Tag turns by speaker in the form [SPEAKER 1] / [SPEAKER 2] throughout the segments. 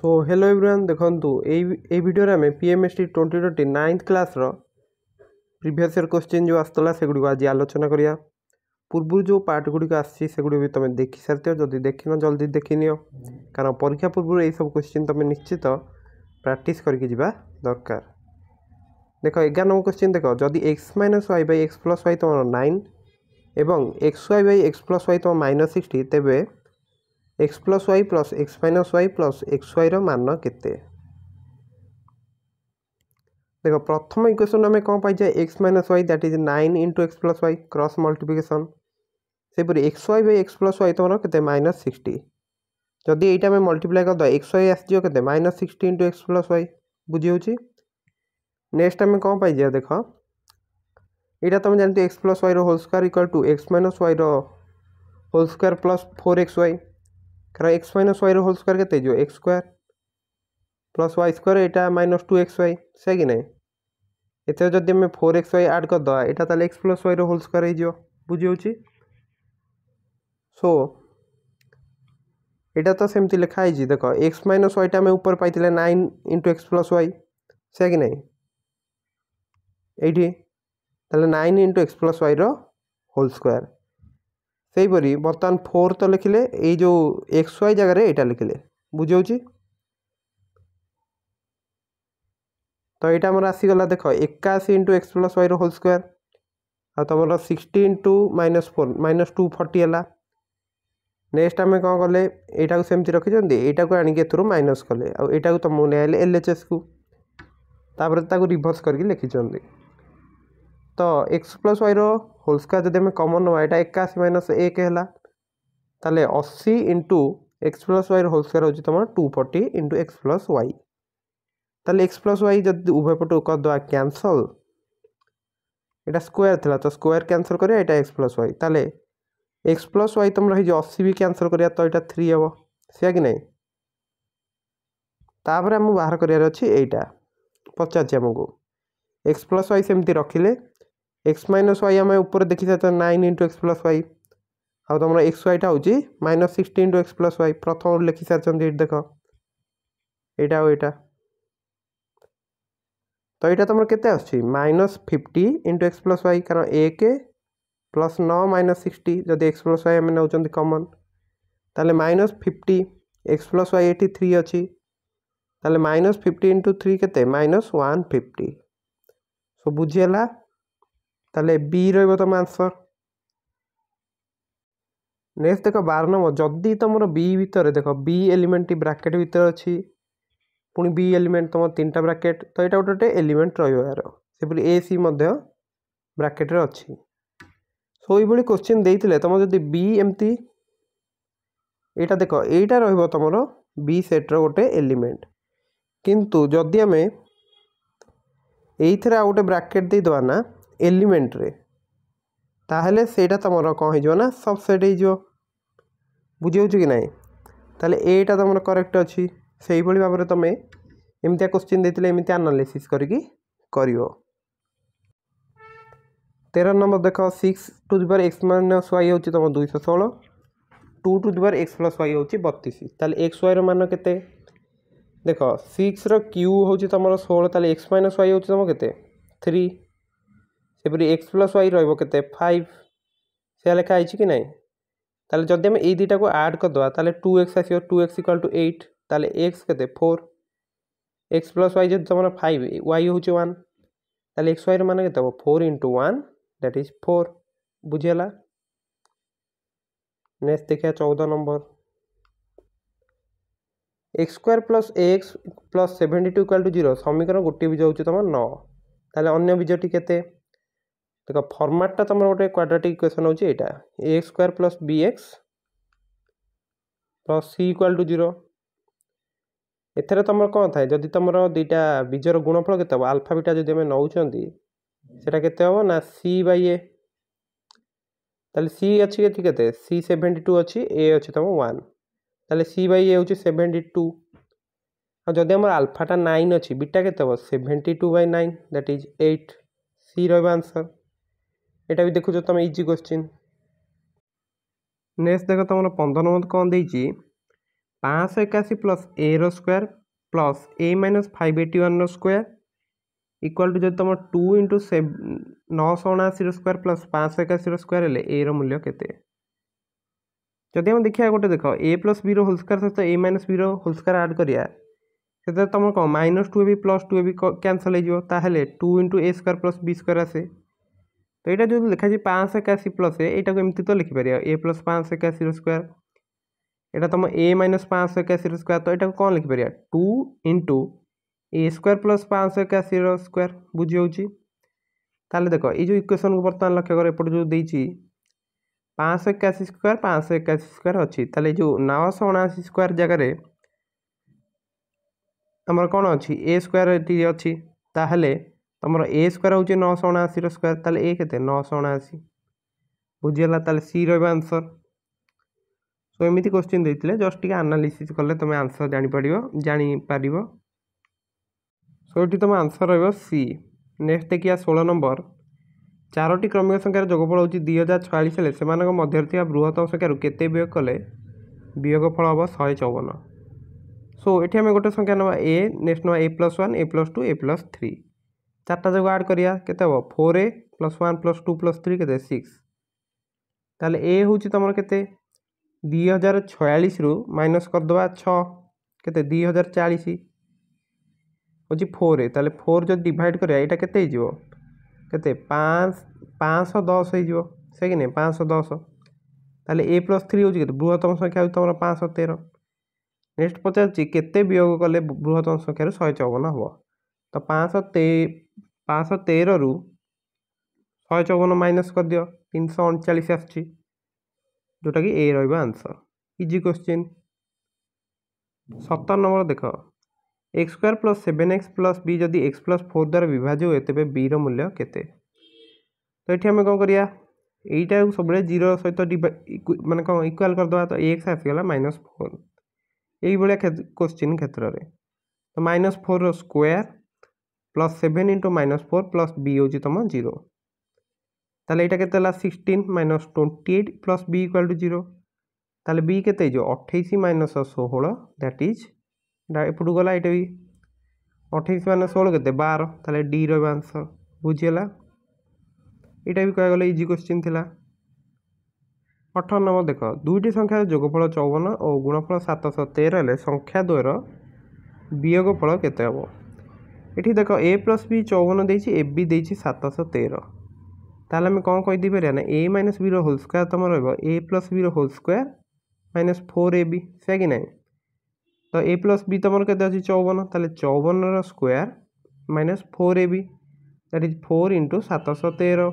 [SPEAKER 1] So hello everyone देखंतु ए video रे हमें पीएमएसटी 2020 9th क्लास रो प्रीवियस ईयर क्वेश्चन जो आस्तला से गुडी आज आलोचना करिया पूर्व जो पार्ट गुडी का आसी से गुडी भी तमे देखि सरते जदी देखिनो जल्दी देखिनियो कारण परीक्षा पूर्व ए सब क्वेश्चन तमे निश्चित प्रैक्टिस करके जिबा दरकार। देखो 11 नंबर क्वेश्चन देखो जदी x - y / x + y तमरो 9 एवं xy / x + y तम -60 तेबे x + y + x - y + xy रो मान केते। देखो प्रथम इक्वेशन में कौन पाई जाए x - y that is 9 * x + y cross multiplication से पूरी xy / x + y तमरो केते -60 जदी एटा में मल्टीप्लाई कर द xy आस जियो केते -60 * x + y बुझी होची। नेक्स्ट में कौन पाई जाए देखो एटा तुम जानते x + y रो whole square equal to x - y रो होल स्क्वायर प्लस 4xy कारण x - y रो होल स्क्वायर केते जो x square plus y square एटा -2xy से कि नहीं एते जदी हम 4xy ऐड कर दवा एटा ताले x + y रो होल स्क्वायर हे जियो बुझी होची। सो एटा तो सेमती लिखा है जी देखो x - y टा में ऊपर पाइतिले 9 * x + y से कि नहीं एठी ताले 9 * x + y रो होल स्क्वायर सेही परी बर्तमान 4 तो लिखिले ए जो xy जगह रे एटा लिखिले बुझी होची। तो यहाँ आमर आसीगला देख 81 * x + y रो होल स्क्वायर आ तुम 60 * -4 -240 है। नेक्स्ट आम कौन कले यहाँ को सेमती रखिंट यहाँ को आणिक एथुरु माइनस कले आटा को तुम नैले एलएचएस को तापर रिभर्स करके लिखिंट तो x + y रो होल स्क्वायर जब कमन ना यहाँ 81 - 1 है ताले 80 * x + y रो होल स्क्वायर हो तुम 240 * x + y ताले x + y जब उभय पटू करदे कैंसल यहाँ स्क्वायर थी तो स्क्वायर कैंसल कर x + y ताले x + y तुम रही 80 भी कैंसल करिया तो यहाँ 3 हम से कि नहीं तापर आम बाहर करार अच्छी यहाँ पचार आमको x + y सेमती रखिले x - y आम ऊपर देखी सारे 9 * x + y आ तुम xy टा हूँ -16 * x + y प्रथम लिखि सारी देख यहाँ यहाँ तो यहाँ तुम के -50 * x + y कारण 1 + 9 - 60 जदि x + y आम नौ कमन ताले -50 x + y ये 3 अच्छी ताले -50 * 3 के -150 सो बुझीगला ताले बी रही तुम आंसर। नेक्स्ट देख 12 नंबर जदि तुम बी भितर देख बी एलिमेंट ब्राकेट भितर अच्छी पुणी बी एलिमेंट तुम 3टा ब्राकेट तो यहाँ गोटे एलिमेंट रही से ए सी ब्राकेट अच्छी सो ये क्वेश्चन देते तुम जब बी एमती यहाँ देख यहाँ रही तुम बी सेट्र गोटे एलिमेंट किंतु जदि आम ये गोटे ब्राकेट देदेवा ना एलिमेंट रे ताहले सेटा तुम कौन हो सबसेट हो बुझे कि ना ताले एटा तुम करेक्ट अच्छी से भाव में तुम एमती क्वेश्चन देते एमती एनालिसिस करके करियो। 13 नंबर देख 6 to the power x - y हो तुम 216 2 to the power x + y हो 32 ताले x y मान केते देख 6 रो क्यू हो तुम 16 ताले x - y हो तुम केते 3 सेपरी x + y रहिबो केते 5 से लिखा है कि नहीं ताले जदि हम ए दुटा को ऐड करदे ताले 2x आसो 2x = 8 ताले x केते 4 x + y जब तुम 5 y हो 1 ताले x y मान केते 4 * 1 दैट इज 4 बुझीगला। नेक्स्ट देखिए 14 नंबर x² + ax + 72 = 0 समीकरण गोटे बीज हो तुम 9 ताले अन्य बीजटी केते देख फॉर्मेटटा तुम गोटे क्वाड्रेटिक इक्वेशन हो ax² + bx + c = 0 एथेर तुम कौन थाए जदि तुम दुईटा बीजर गुणफल के आल्फा बीटा जब नौ सेटा केते हम ना c/a ताले c अच्छी के c 72 अच्छी a अच्छी तुम 1 ताले c/a हूँ 72 और जदि आम आल्फाटा 9 अच्छी बीटा के 72/9 दैट इज 8 सी रहा आंसर यहाँ भी देखो तुम इजी क्वेश्चन। नेक्स्ट देख तुम 15 नंबर कौन देती 581 प्लस ए रो स्क्वायर प्लस ए माइनस 581 रो स्क्वायर इक्वाल टू जो तुम 2 इंटू 979 स्क्वायर प्लस 581 स्क्वायर हेले ए रो मूल्य केते जदि हम देखिए गोटे देख ए प्लस बी रो होल स्क्वायर सहित ए माइनस बी रो होल स्क्वायर ऐड करिया से तुम कौन -2 भी प्लस 2 भी कैंसल हो 2 इंटू ए स्क्वायर प्लस बी स्क्वायर आसे तो यहाँ जो लिखा 581 प्लस यहाँ एमती तो लिखिपर ए प्लस 581 स्क्वायर यहाँ तुम ए माइनस 581 स्क्वायर तो यहाँ कौन लिखिपर 2 इंटू ए स्क्वायर प्लस 581 स्क्वायर बुझी होची ताले देख ये इक्वेशन को बर्तमान लक्ष्य कर एपट जो देती 581 स्क्वायर 581 स्क्वायर अच्छी ताले जो 979 स्क्वायर जगह आमर कौन अच्छी ए स्क्वायर ये अच्छी ताहले तुम ए स्क्वायर हूँ 979 स्क्वायर ताले ए के 979 बुझीगला ताले सी रनसर सो एमती क्वेश्चन देते जस्ट टी आनालीसीस कले तुम आंसर जापर सो ये तुम आंसर सी नेक्स्ट देखिए 16 नंबर 4टी क्रमिक संख्यार जोगफल हूँ 2046 हेल्ले से मध्य बृहत्तम संख्यार केते वियोग कले वियोगफल हम 154 सो ये आम गोटे संख्या ना ए नेक्स्ट ना a+1 a+2 a+3 चार्टा जगह आड करिया केते हम 4a + 1 + 2 + 3 केते 6 ताले ए हूँ तुम केते 2046 रु माइनस करदे 6 केते 2040 हूँ 4a ताले 4 जो डिवाइड करिया यहाँ केते हो केते 510 हो से कि नहीं 510 ताले a+3 हूँ बृहत्तम संख्या तुम 513 नेक्स्ट पचार केते वियोग कले बृहत्तम संख्यार 154 हम तो 513 रु 154 माइनस कर दियो 339 आसची जोटा कि ए रहा आंसर इजी क्वेश्चन 17 नंबर देख x² + 7x + b जदि x + 4 द्वारा विभाज्य हुए तेज b मूल्य केते तो ये आम कौन करिया यहीटा सब जीरो सहित माने कौन इक्वाल करदे तो x आसगला -4 यही भाया क्वेश्चन क्षेत्र में तो -4 square plus 7 into -4 plus b हूँ तुम 0 ताले यहाँ के 16 - 28 प्लस b = 0 ताले b के 28 - 16 दैट इज एपट गला ये भी 28 - 16 के 12 ताले डी रहा आंसर बुझीगला यहाँ भी कह गला इजी क्वेश्चन थिला 18 नंबर देख दुईटी संख्यार जोगफल 54 और गुणफल 713 हेल्ले संख्या द्वयर वियोगफल केते हम ये देख a + b 54 देछि ए बी देछि 713 ताहले आम कौन कहीदे पारे ना a - b होल स्क्वायर तुम रहा a + b whole square -4ab से कि नहीं तो a + b तुम के 54 ताहले 54 square -4ab that is 4 into 713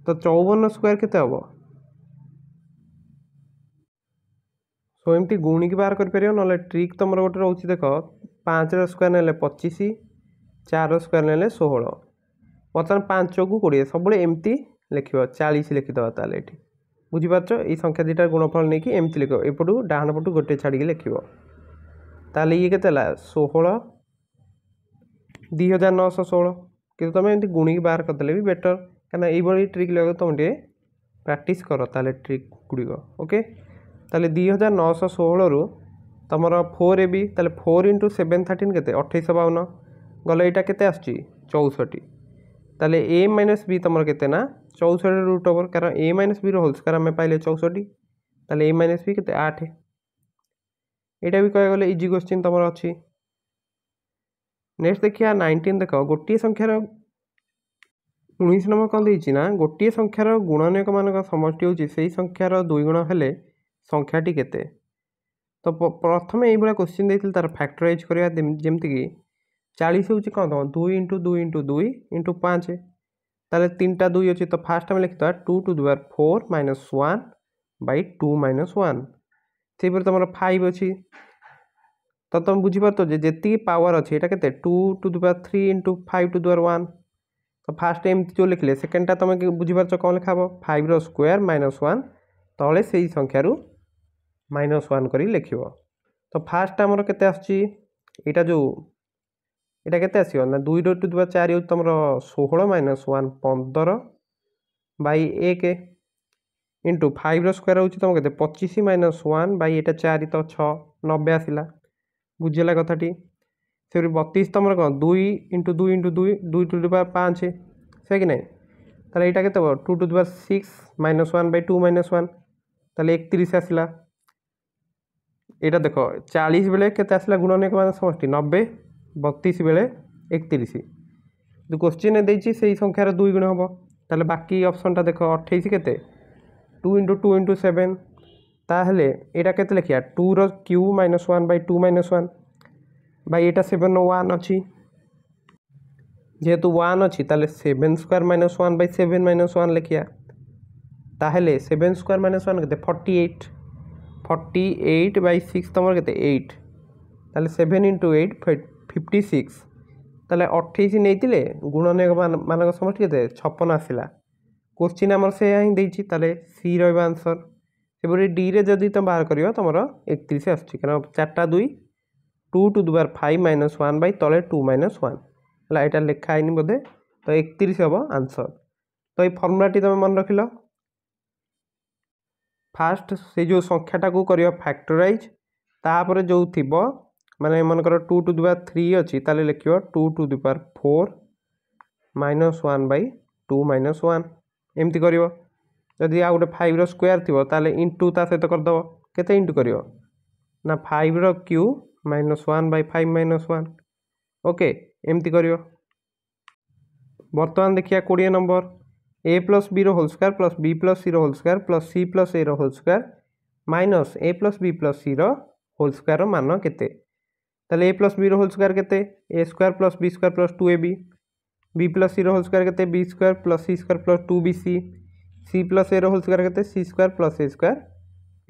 [SPEAKER 1] तो 54 स्क्वायर केते हम सो एमती गुणिक बाहर कर ना ट्रिक तुम गोटे रोचे देख 5 स्क्वायर ने 25 4 स्क्वायर ने 16 बर्तमान 5 को 20 सब एमती लिख 40 लिखिदे ताले ये बुझीपार ये संख्या दुटा गुणफल नहीं कि एमती लिख एपटू डाण पटू गोटे छाड़ी लिख ताले ये के 16 2916 कि तुम एमती गुणिक बाहर करदे भी बेटर कहीं ये ट्रिक लगे तुम प्रैक्टिस कर ताले ट्रिक गुड़िक ओके ताले 2916 रु तुम 4ab ताले 4 इंटू 7 13 के 2852 गल यहाँ के 64 ताले a - b तुम के 64 रूट ओवर कारण a - b होल स्क्वायर आम पाइले 64 ताले a - b के 8 यहाँ भी कह गले इजी क्वेश्चन तुम अच्छी नेक्स्ट देखिए 19 देख गोटे संख्यार 19 नंबर कौन देती ना गोटे संख्यार गुणनीयक मान समष्टि हूँ से संख्यार 2 गुण हेले संख्याटी केते तो प्रथम ये क्वेश्चन देते तार फैक्टराइज करा जमीक 40 हूँ कौन तुम 2 इंटू 2 इंटू 2 इंटू 5 ताले 3टा 2 अच्छी तो फास्ट आम लिखा 2 टू द पावर 4 - 1 / 2 - 1 से तुम 5 अच्छी तो तुम बुझीपार जी पावर अच्छे यहाँ के 2 to the power 3 into 5 to the power 1 तो फास्ट एमती जो लिखले सेकेंडटा तुम बुझीपार कौन लिखा 5 रो स्क्वायर -1 तले से संख्यारू -1 कर लिख तो फास्ट आमर के यहाँ जो यहाँ के आसो ना 2 टू द पावर 4 तुम 16 - 1 15 / 1 इंटू 5 रो स्क्वायर हूँ तुम के 25 - 1 / 4 तो 6 90 आसला बुझीगला कथाटी से 32 तुम कौन 2 into 2 into 2 2 to the power 5 से कि नहीं ताले यहाँ के 2 टू द पावर 6 -1/2 -1 ताले 31 आसला यहाँ देख 40 बेले के आसला गुणनीयक मान समष्टि 90 32 बेले 31 जो क्वेश्चन देती से संख्यार 2 गुण हम ताले बाकी ऑप्शनटा देख 28 के 2 इंटू 2 इंटू 7 ताहले यहाँ के लिखा 2 रो क्यू -1/2 -1 भाई यहाँ 7 1 अच्छी जेहेतु 1 अच्छी ताले 7 स्क्वायर -1/7 -1 लिखिया ताहले 7 स्क्वायर -1 के 48 48/6 तुम के 8 ताले 7 इंटू 8 56 ताले 28 नहीं गुणनीयक मान समष्टि के 56 आसला क्वेश्चन आमर से हिं देती ताले सी रहा आंसर से डी रे जदि तुम बाहर कर तुम 31 आसुच्छी कारण 4टा 2 2 टू द पावर 5 -1 बै तले 2 -1 है यहाँ लिखाई बोधे तो 31 हम आंसर तो ये फर्मुलाटी तुम मन रखिल फास्ट से जो संख्याटा को कर फैक्टराइज तापर जो थी माने मनकर 2 टू द पावर 3 अच्छी ताले लिख 2 टू द पावर 4 -1/2 -1 एमती कर जदि आ गए 5 स्क्वायर थी ताले इंटू ता सहित करदेव केते इंटू कर ना 5 रो क्यू -1/5 -1 ओके एमती कर बर्तमान देखिए 20 नंबर a प्लस बी रो whole square plus b plus c रो whole square plus c plus a रो whole square minus a plus b plus c रो होल स्क्वायर मान केते ताले a प्लस b रो होल स्क्वायर केते a square plus b square plus 2ab b plus c रो whole square केते b square plus c square plus 2bc c plus a रो whole square केते c square plus a square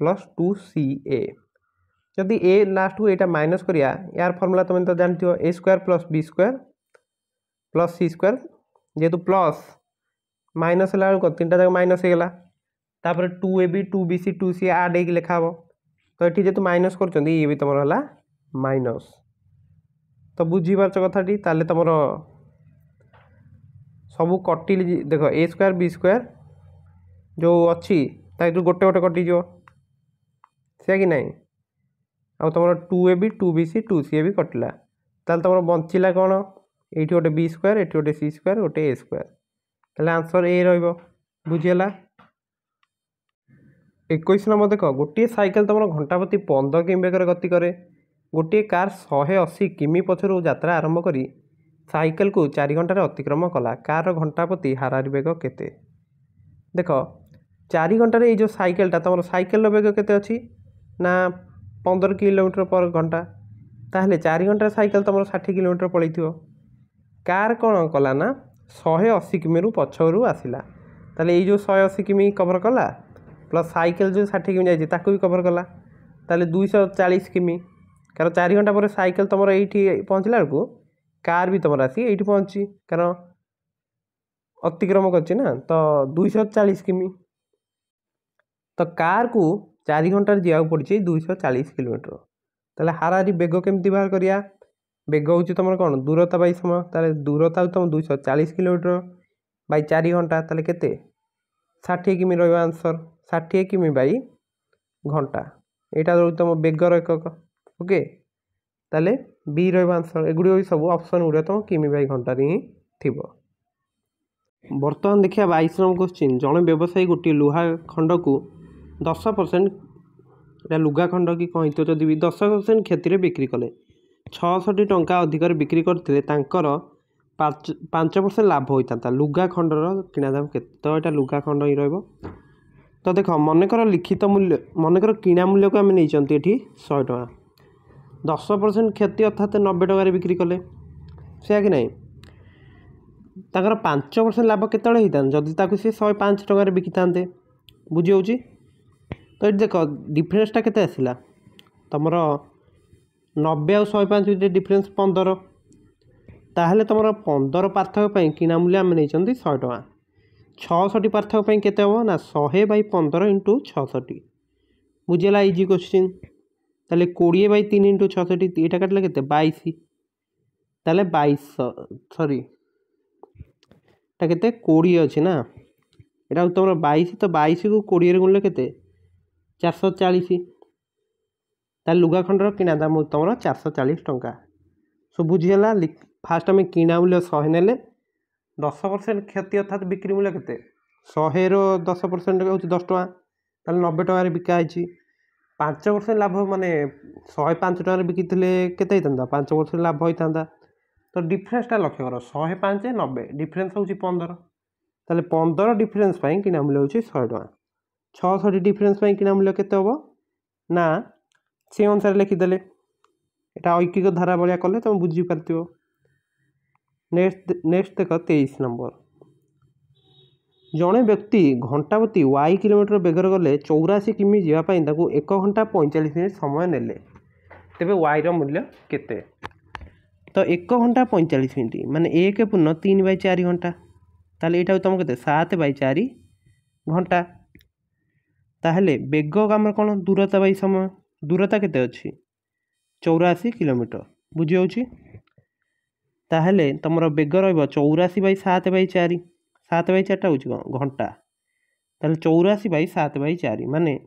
[SPEAKER 1] plus 2ca जदि a last को यहाँ minus करिया यार formula तुम तो जानते हो a square plus b square plus c square जेहेतु प्लस माइनस है तीन टाक माइनस होगा तापर 2ab 2bc 2c आड हो लिखा हे तो ये जेहतु माइनस कर ये भी तुम है माइनस तो बुझीपार कथाटी ताले तुम सब कटि देख a स्क्वायर b स्क्वायर जो अच्छी गोटे गोटे कटिज से कि नहीं आ तुम 2ab 2bc 2ca भी कटिला ताल तुम बंचला कौन ये गोटे b स्क्वायर ये गोटे c स्क्वायर गोटे a स्क्वायर ताले आंसर ए रुझीगला 21 नंबर देख गोटे साइकेल तुम घंटा प्रति 15 किमी बेगर गति करे गोटे कार 180 किमी पछर यात्रा आरंभ करी साइकेल को 4 घंटार अतिक्रम कला कार घंटा प्रति हाराहारी बेग केते देख 4 घंटार ये जो साइकेलटा तुम साइकेल बेग केते अच्छी ना 15 किलोमीटर पर घंटा ताहले 4 घंटार साइकेल तुम 60 किलोमीटर पलि कार कौन कला ना 180 किमी रु पछरू आसला ताले ये जो 180 किमी कवर कला प्लस साइकेल जो 60 किमी जाइए ताकू भी कवर कला ताले 240 किमी कारण 4 घंटा पर साइकेल तुम ये पहुँचला बेलू कार भी तुम आसी ये पहुँची कारण अतिक्रम करना तो 240 किमी तो कार को 4 घंटार जावाक पड़ी 240 किलोमीटर ताले हाराहारी बेग केमती बाहर करिया बेग हूँ तुम कौन दूरता बाई समय ताले दूरता तुम 240 किलोमीटर बाई 4 घंटा ताले केते 60 किमी रहा आंसर 60 किमी बाई घंटा यहाँ तुम बेगर एकक ओके ताले बी रहा आंसर एगुड़ी सब ऑप्शन गुड़ा तुम किमी बाई घंटा ही थी बर्तमान देखिए 22 नंबर क्वेश्चन जड़े व्यवसायी गोटे लुहा खंड को 10% लुगा खंड कि कहीं तो जब 10% क्षति बिक्री कले 66 टंका अधिक बिक्री करते 5% लाभ होता लुगा खंडर किणा दाम के तो यहाँ लुगा खंड ही रहा तो देख मनकर लिखित मूल्य मनकर किणा मूल्य को आम नहीं 100 टका 10% क्षति अर्थात 90 टकर बिक्री कले से कि नहीं ताकर 5% लाभ केतले होता जदि ताकू सी 105 टकर बिकी था बुझी हो तो ये देख डिफरेन्सटा केते आसला तुमर 90 आ 105 डिफरेन्स 15 ताहले तुम 15 पार्थक्य किणा मूल्य आम नहीं 100 टका 66 पार्थक्य केते हम ना 100/15 इंटू 66 बुझेगा इजी क्वेश्चन ताले 20/3 इंटू 66 ये काटले केते 22 ताले 22 सॉरी केते 20 अच्छी ना यहाँ तुम 22 तो 22 को 20 गुणले केते 440 ताले लुगा खंडर किना दाम हो तुम 440 टंका। सो बुझीगला। फास्ट आम किना मूल्य 100 ने 10% क्षति अर्थात बिक्री मूल्य के 100 10% हूँ 10 टଙ୍କା ताले 90 टंकार बिकाई। 5% लाभ माने 105 टंकार बिकी केते होता 5% लाभ होता। तो डिफरेन्सटा लक्ष्य कर 105 90 डिफरेन्स हूँ 15 ताले 15 डिफरेन्स किना मूल्य हूँ 100 टଙ୍କା। 66 डिफरेन्स किना मूल्य केते हम ना से अनुसार लिखिदेले यहाँ ऐकिक धारा भाया कले तुम बुझीपार। नेक्स्ट देख 23 नंबर। जड़े व्यक्ति घंटा प्रति y किलोमीटर बेगर गले 84 किमी जावाई 1 घंटा 45 मिनिट समय नेले तेबे y रो मूल्य केते। तो 1 घंटा 45 मिनिट माने 1/3/4 घंटा ताले एटा तुम केते 7/4 घंटा। ताहले बेग आम कौन दूरता बाई समय दूरता केते अच्छी 84 किलोमीटर बुझी होची। ताहले तुम बेग र 84/7/4 हूँ कौन घंटा ताहले 84/7/4 माने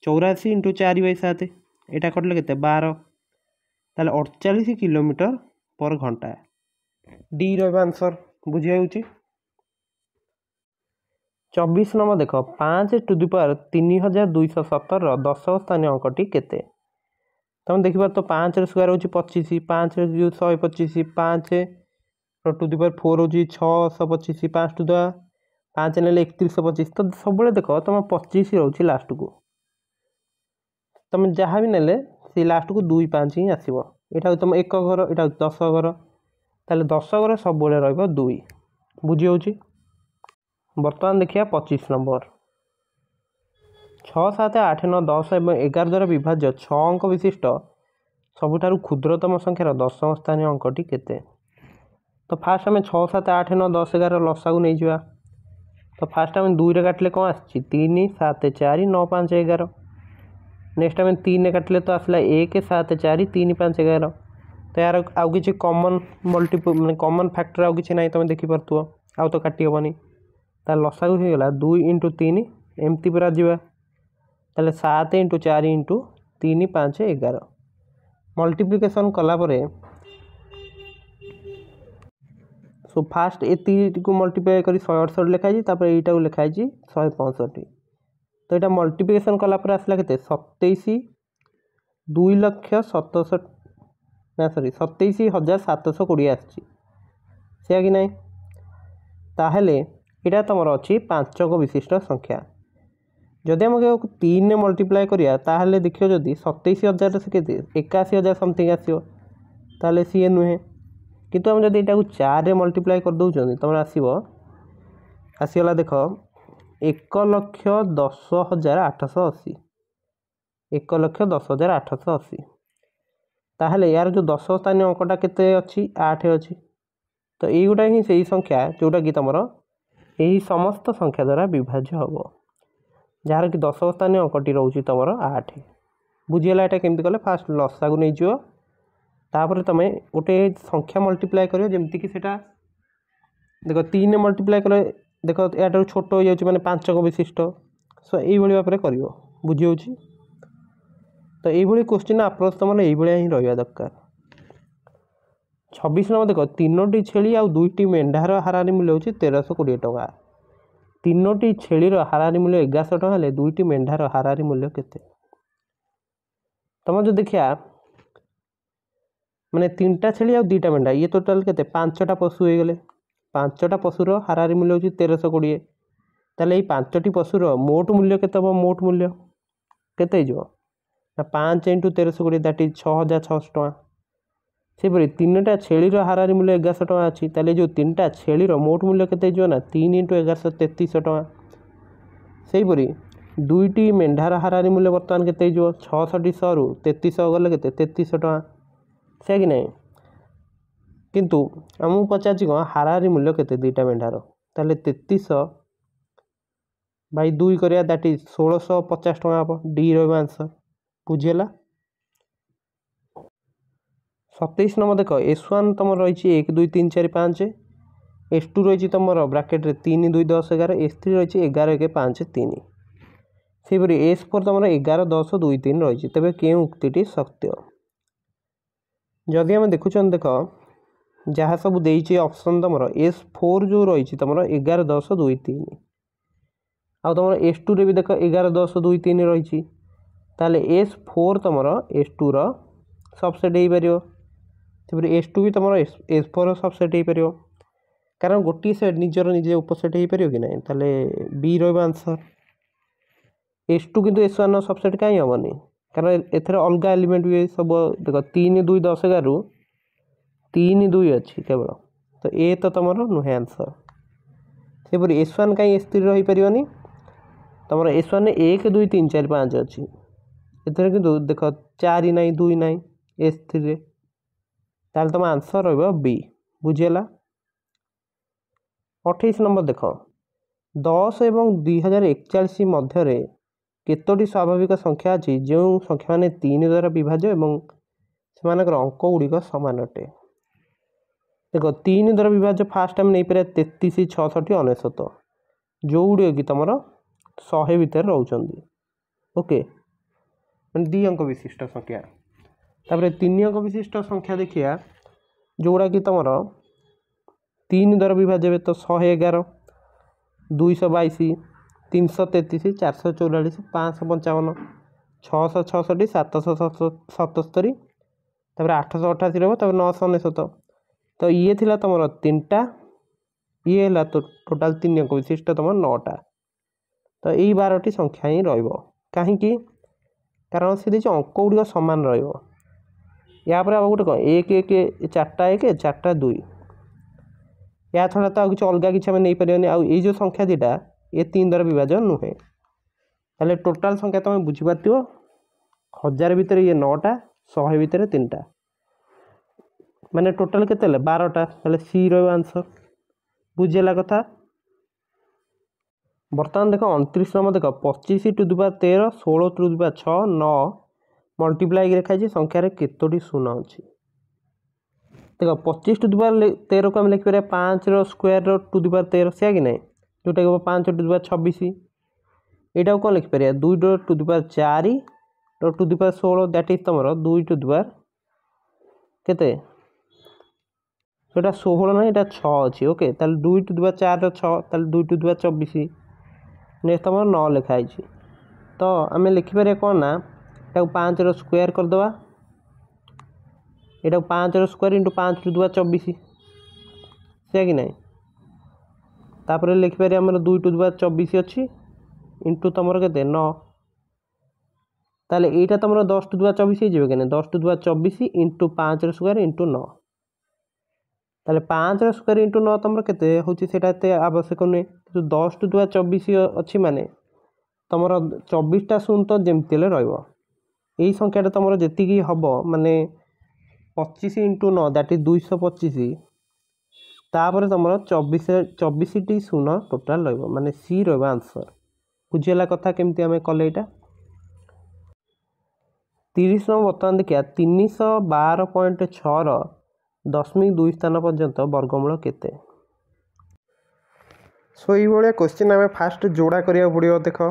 [SPEAKER 1] 84 × 4/7 यहाँ कटले के 12 ताहले 48 किलोमीटर पर घंटा डी रनसर बुझी होची। 24 नंबर देख 5⁵3217 10 स्थानीय अंकटी केते। तुम देखिए तो 5 स्क्वायर हूँ 25 5 125 5 टू दी पावर 4 हूँ 625 5 टू द 5 ने 3125 तो सब देख तुम 25 रोचे लास्ट को तुम जहाँ भी नेले से लास्ट को 2 5 ही आसो। यहाँ तुम 1 घर यहाँ 10 घर ताले 10 घर सब रो 2 बुझी होची। बर्तमान देखिए 25 नंबर 6 7 8 9 10 और 11 द्वारा विभाज्य 6 अंक विशिष्ट सबुठारु क्षुद्रतम संख्यार दशम स्थानीय अंकटी केते। तो फास्ट आम 6 7 8 9 10 11 लसा को नहीं जावा। तो फास्ट आम 2 रे काटिले कौन आसी 3 7 4 9 5 11। नेक्स्ट आम 3 रे काटिले तो आसला 1 7 4 3 5 11। तो यार आउ किसी कॉमन मल्टीपल माने कॉमन फैक्टर आउ किसी नहीं तुम देखी पारथुओ आउ तो काटी हेबनी तार लसा को होगला 2 × 3 एमती पूरा जावा ताले 7 × 4 × 3 5 11 मल्टीप्लिकेशन कलापर सो फास्ट एति को मल्टीप्लाई कर 168 लिखाई यहाँ को लिखाई 165। तो यहाँ मल्टीप्लिकेशन कलापर आसला के 27 2,67,000 ना सॉरी 27,720 आसी कि नहीं। ताहले यहाँ तुम अच्छी 5 अंक विशिष्ट संख्या जदि आम 3 ने मल्टीप्लाई करिया ताहले देखियो जदि 27,000 से केते 81,000 समथिंग आसियो ताहले सी नुहे किंतु हम जदि एटा 4 रे मल्टीप्लाई कर दउचोनी तुम आसीबो आसीगला देख 1,10,880 1,10,880 ताहले यार जो 10 स्थानीय अंकटा केते अच्छी 8 अच्छी। तो यहीगुटा ही सही संख्या जोटा कि तुम यही समस्त संख्या द्वारा विभाज्य हम जार कि 10 स्थानीय अंकटी रोचे तुम 8 बुझीगला। यहाँ केमती कले फास्ट लसा को नहीं जाओ तापर तुम गोटे संख्या मल्टीप्लाई कर जमीक देख 3 मल्टीप्लाई कले देख या छोट हो जाए मैंने 5 अंक विशिष्ट सो यही भाव कर बुझी हो। तो यही क्वेश्चन अप्रोच तुम ये ही रहा दरकार। 26 नंबर देख 3टी छेली आ 2टी मेंढार हाराहारी मूल्य हूँ 1320 टका। 3टी छेलीर हाराहारी मूल्य 1100 टका हेले 2टी मेंढार हाराहारी मूल्य केते। तुम जो देखिया माने 3टा छेली आ 2टा मेंढा ये टोटाल केते 5टा पशु हो गले 5टा पशुर हाराहारी मूल्य हूँ 1320 ताले ये 5टी पशुर मोट मूल्य केते हम मोट मूल्य केते हो 5 × 1320 दैट इज 6,600 टका। सेपरी 3टा छेलीर हाराहारी मूल्य 1100 टका अच्छी ताले जो 3टा छेलीर मोट मूल्य केते जो ना 3 × 1100 3300 टका। सेपरी 2टी मेंढार हाराहारी मूल्य बर्तमान केते जो 600 रु 3300 गले केते 3300 टका से कि नहीं। किंतु आमको पचार कौन हाराहारी मूल्य केते 2टा मेंढार ताले 3300/2 करिया दैट इज 1650 टका हम डी रहा आंसर बुझीगला। 27 नंबर देख S1 तुम रही 1 2 3 4 5 S2 रही तुम ब्राकेट 3 2 10 11 S3 रही 11 1 5 3 सेपरी S4 तुम 11 10 2 3 रही। तेज के उक्ति सत्य जदि आम देखुं देख जहाँ सब देती ऑप्शन तुम S4 जो रही तुम 11 10 2 3 आ तुम S2 रे भी देख 11 10 2 3 रही ताले S4 तुम S2 रो सबसेट हो पार S2 भी तुम S4 सबसेट हो पार कारण गोटे सेट निजर निजे उपसेट हो पार कि ना ताले बी रनसर S2 किंतु S1 सबसेट कहीं हेनी कारण एथर अलग एलिमेंट भी सब देख 3 2 10 11 3 2 अच्छी केवल तो ए तो तुम नुहे आंसर सेपरी S1 कहीं S3 रही पारनी तुम S1 1 2 3 4 5 अच्छी एथर किंतु देख 4 ना 2 ना S3 ताल तुम आंसर रही बी बुझीगला। 28 नंबर देख 10 एवं 2041 मध्य केतोटी स्वाभाविक संख्या अच्छी जो संख्या माने 3 द्वारा विभाज्य एवं से अंक गुड़िक सामान अटे देख 3 द्वारा विभाज्य फास्ट आम नहीं पारे 33 66 69 जो गुड़िक कि तुम 100 भितर रोचे ओके दी अंक विशिष्ट संख्या तापर 3 अंक विशिष्ट संख्या देखिया जोड़ा कि तुम 3 द्वारा विभाज्य तो 111 222 333 444 555 666 777 तापर 888 रहा तब 999 तो ये थिला तुम 3टा ये है तो टोटाल 3 अंक विशिष्ट तुम 9टा तो यही 12टी संख्या ही रही कारण से देखिए अंक गुड़िक सामान रहा गोटे कौन 1 1 4टा 1 4टा 2 या छड़ा तो किसी अलग किसी नहीं पारे आई जो संख्या दीटा ये 3 द्वारा विभाजन नुहे ताले टोटाल संख्या तुम बुझीपार 1000 भितर ये 9टा 100 भितर 3टा माने टोटाल के 12टा ताले सी आंसर बुझेगा कथा। बर्तमान देख 29 नंबर देख 25 to the power 13 16 to the power 6 9 multiply लिखाई संख्यार केतोटी शून्य अच्छी देख 25 टू द पावर 13 को आम लिखिपर 5 स्क्वायर टू द पावर 13 से कि ना जोटा कि 5 टू द पावर 26 यहाँ कौन लिखिपर 2 to the power 4 to the power 16 that is तुम 2 टू द पावर केते तो 16 ना यहाँ 6 अच्छी ओके ताल 2 टू द पावर 4 6 ताल 2 टू द पावर 24 नेक्स्ट तुम 9 लिखाई तो आम लिखिपर कौन ना यहाँ 5 स्क्वायर करदे यहाँ 5 square into 5 to the power 24 से कि ना तापर लिखिपर आम 2 टू द पावर 24 अच्छी इंटू तुम के 9 ताले यहाँ तुम 10 टू द पावर 24 हो कि 10 to the power 24 into 5 square into 9 ताले 5 स्क्वायर इंटू 9 तुम के होते आवश्यक नुहे तो 10 टू द पावर 24 अच्छी माने तुम 24टा शून्य तो जमती रही संख्याटा तुम जी हम माने 25 इंटू 9 दैट इज 225 तापर तुम 24टी शून्य टोटाल माने सी आंसर बुझेगा कथा केमती आम कले यहाँ 30 नंबर बर्तमान देखिए 312.6 0.2 स्थान पर्यंत वर्गमूल केते सो ये क्वेश्चन आम फास्ट जोड़ा करा पड़ो देख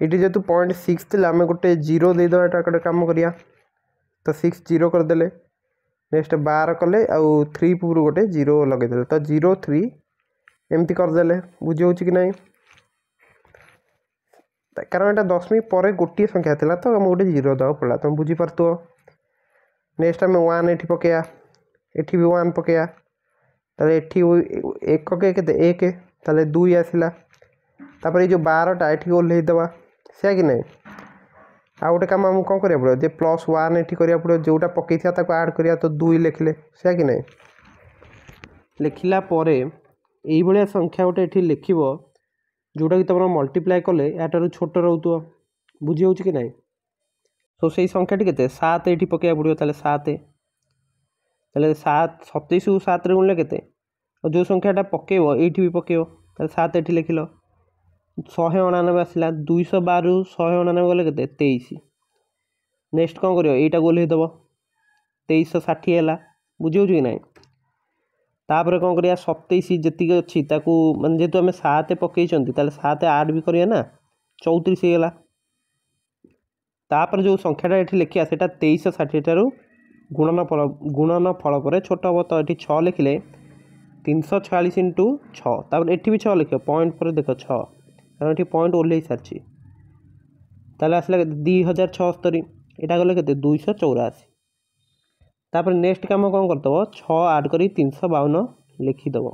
[SPEAKER 1] ये जेहतु 0.6 थी आम गोटे 0 देदेवा यहाँ गोटे कम करिया तो 6 0 करदे नेक्स्ट 12 कले आउ 3 पूर्व गोटे 0 लगेदे तो 0 3 एमती करदे बुझे कि नहीं कारण यहाँ दशमिक पर गोटे संख्या था तो आम गोटे 0 देवा पड़ा तुम बुझीपार नेक्स्ट आम 1 ये पकड़ा ये भी 1 पकड़ा ताले एक एक ताले 2 आसला तापर ये जो 12टा ये ओल्लईदेवा से कि नहीं आ गोटे कम आमको कौन करा पड़ो जे +1 ये करा पड़ो जोटा पकई था आड करा तो 2 लिखले से कि नहीं लिखला ये संख्या गोटे ये लिख जोटा कि तुम मल्टीप्लाई कले याठार छोट रोथो बुझी हो कि नहीं तो से संख्याटी के 7 ये पकड़ा पड़ो ताले 7 ताले 7 27 को 7 रे गुणले केते जो संख्याटा पकेब ये भी पकेब ताले 7 ये लिखिल 199 आसला 212 199 गले के 23 नेक्स्ट कौन कर यहाँ गोलईदेव 2360 है बुझे कि ना तापर कौन करिया 27 जी अच्छी माने जेहेतु आम 7 पकई 7 आड भी करिया ना 34 ହେଇଗଲା। तापर जो संख्याटा ये लिखा से 2360 गुणन फल पर छोट हम तो ये 6 लिखिले 346 इंटू 6 तापर ये भी 6 लिख पॉइंट पर देख 6 कारण ये पॉइंट ओल्ल सारी ताले आसला 2076 यहाँ गले के 284 तापर नेक्स्ट काम कौन करदेव 6 आड कर 352 लिखिदेव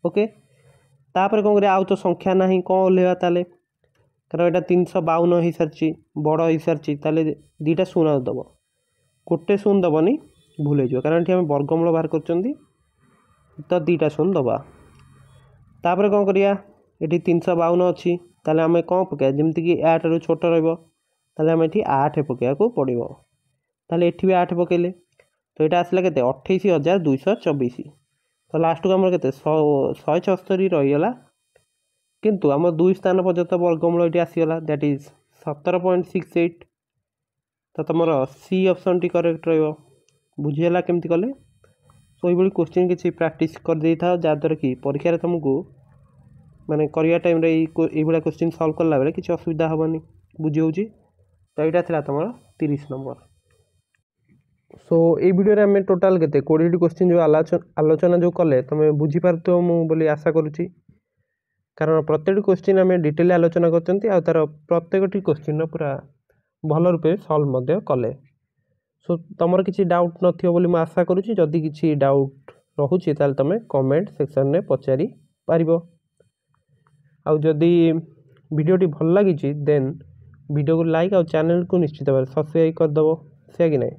[SPEAKER 1] ओके तापर कौन कर आउ तो संख्या ना कौन ओल्लैवा ताले कारण यहाँ 352 हो सारी बड़ हो सारी ताले दुईटा शून्य दब गोटे शून्य दबनी भूल हो कारण ये वर्गमूल बाहर कर तो दुईटा शून्य दबा तापर कौन करिया ये 352 अच्छी ताले आम कौन पकड़ा जमीक 8 रु छोट रमें ये 8 पकड़ा पड़ो ताले ये भी 8 पकड़े तो यहाँ आसला के 28,224 तो लास्ट को आम के 176 रहीगला किंतु आम 2 स्थान पर्यंत वर्गमूल ये आसीगला दैट इज 17.68 तो तुम सी ऑप्शन टी करेक्ट रुझीगला केमती कले तो ये क्वेश्चन किसी प्रैक्टिस कर दे था जहाँद्वारा कि परीक्षा तुमको माने करिया टाइम रे ये क्वेश्चन सॉल्व करला बेले किसी असुविधा हेनी बुझी होची तो यहाँ था तुम 30 नंबर। सो ये वीडियो आम टोटाल के 20 क्वेश्चन जो आलोचना जो कले तुम बुझीपार मुझे आशा करुँची कारण प्रत्येक क्वेश्चन आम डिटेल आलोचना कर तार प्रत्येक क्वेश्चन पूरा भल रूपे सॉल्व कले सो तुम किसी डाउट न आशा करुँची जदि किसी डाउट रोचे ताल तुम कमेंट सेक्शन में पचारि पार आदि वीडियोटी भल लगी देन वीडियो को लाइक और चैनल को निश्चित भाव सब्सक्राइब करदेव से कि नहीं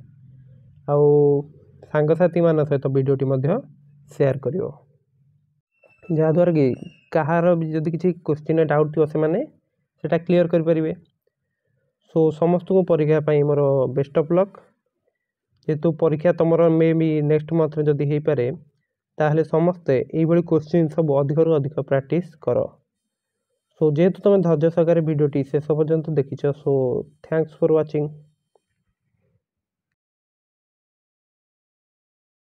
[SPEAKER 1] आउ सांगसाथी मान सहित वीडियोटी शेयर कर जहाँद्वारा कि कहार जदि किसी क्वेश्चन डाउट थी से क्लीयर करें सो समस्त को परीक्षा मोर बेस्ट ऑफ लक जेहेतु परीक्षा तुम मे भी नेक्स्ट मंथ में जदि हो पारे ताहले समस्ते ये क्वेश्चन सब अधिक अधिक प्रैक्टिस कर सो जेहेतु तुम धैर्य सहकारे वीडियोटी शेष पर्यंत देखिछ सो थैंक्स फॉर वाचिंग।